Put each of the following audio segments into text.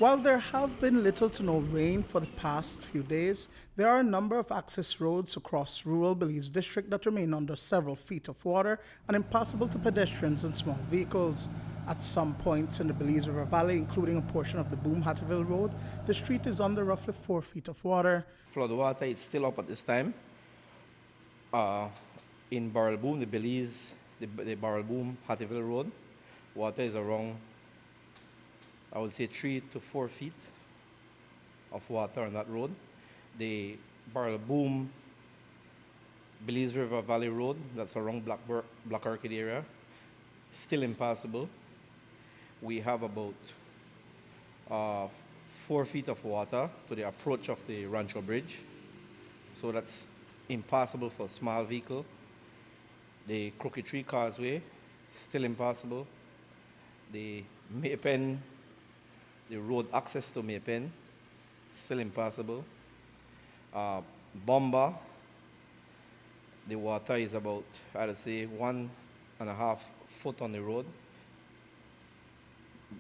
While there have been little to no rain for the past few days, there are a number of access roads across rural Belize District that remain under several feet of water and impassable to pedestrians and small vehicles. At some points in the Belize River Valley, including a portion of the Hatterville Road, the street is under roughly 4 feet of water. Flood water is still up at this time. In Barrel Boom, the Barrel Boom Hatterville Road, water is around, I would say, 3 to 4 feet of water on that road. The Barrel Boom Belize River Valley Road, that's around Black Orchid area, still impassable. We have about 4 feet of water to the approach of the Rancho Bridge. So that's impassable for small vehicle. The Crooked Tree Causeway, still impassable. The Maypen, the road access to Maypen, still impassable. Bomba, the water is about, I'd say, 1.5 foot on the road.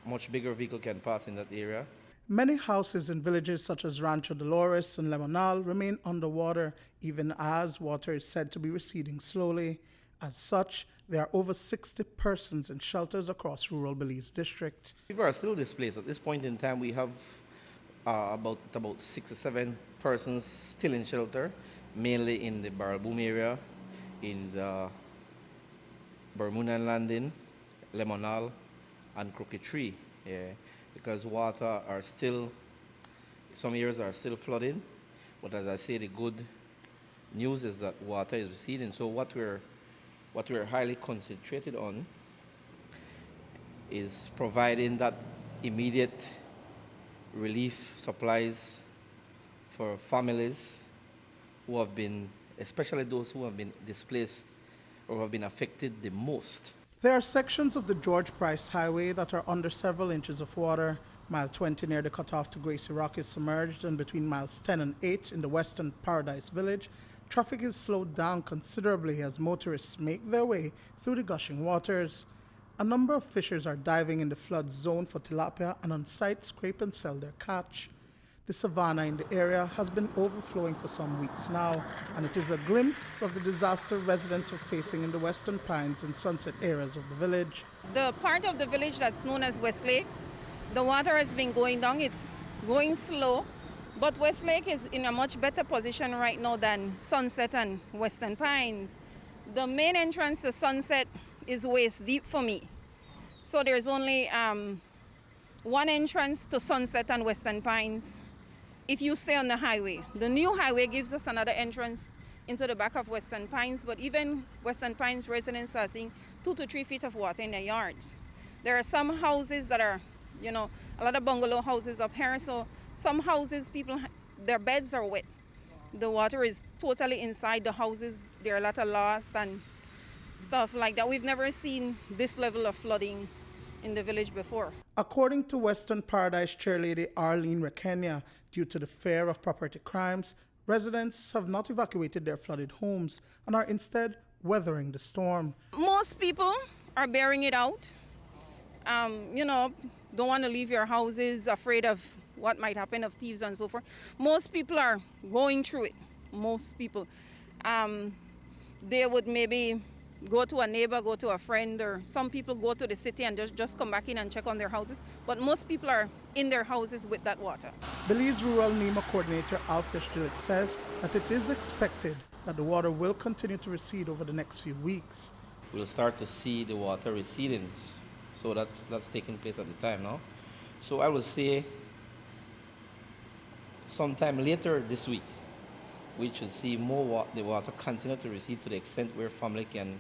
Much bigger vehicle can pass in that area. Many houses in villages such as Rancho Dolores and Lemonal remain underwater, even as water is said to be receding slowly. As such, there are over 60 persons in shelters across rural Belize District. People are still displaced. At this point in time, we have about 6 or 7 persons still in shelter, mainly in the Barrel Boom area, in the Bermuda Landing, Lemonal, and Crooked Tree. Yeah, because water are still, some areas are still flooding, but as I say, the good news is that water is receding. So what we're highly concentrated on is providing that immediate relief supplies for families who have been, especially those who have been displaced or have been affected the most. There are sections of the George Price Highway that are under several inches of water. Mile 20 near the cutoff to Gracie Rock is submerged, and between miles 10 and 8 in the western Paradise Village, traffic is slowed down considerably as motorists make their way through the gushing waters. A number of fishers are diving in the flood zone for tilapia and on site scrape and sell their catch. The savanna in the area has been overflowing for some weeks now, and it is a glimpse of the disaster residents are facing in the Western Pines and Sunset areas of the village. The part of the village that's known as Westlake, the water has been going down. It's going slow, but Westlake is in a much better position right now than Sunset and Western Pines. The main entrance to Sunset is waist deep for me. So there's only one entrance to Sunset and Western Pines if you stay on the highway. The new highway gives us another entrance into the back of Western Pines, but even Western Pines residents are seeing 2 to 3 feet of water in their yards. There are some houses that are, a lot of bungalow houses up here, so some houses, their beds are wet. The water is totally inside the houses. There are a lot of lost and stuff like that. We've never seen this level of flooding in the village before. According to Western Paradise Chairlady Arlene Rekenya, due to the fear of property crimes, residents have not evacuated their flooded homes and are instead weathering the storm. Most people are bearing it out. Don't want to leave your houses, afraid of what might happen, of thieves and so forth. Most people are going through it. Most people. They would maybe go to a neighbor, go to a friend, or some people go to the city and just come back in and check on their houses. But most people are in their houses with that water. Belize Rural NEMA Coordinator Alfish Gillett says that it is expected that the water will continue to recede over the next few weeks. We'll start to see the water receding. So that's taking place at the time now. So I would say sometime later this week, we should see the water continue to recede to the extent where family can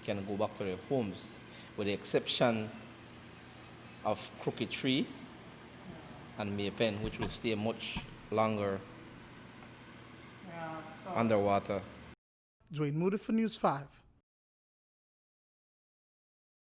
go back to their homes, with the exception of Crooked Tree and Maypen, which will stay much longer underwater. Duane Moody for News 5.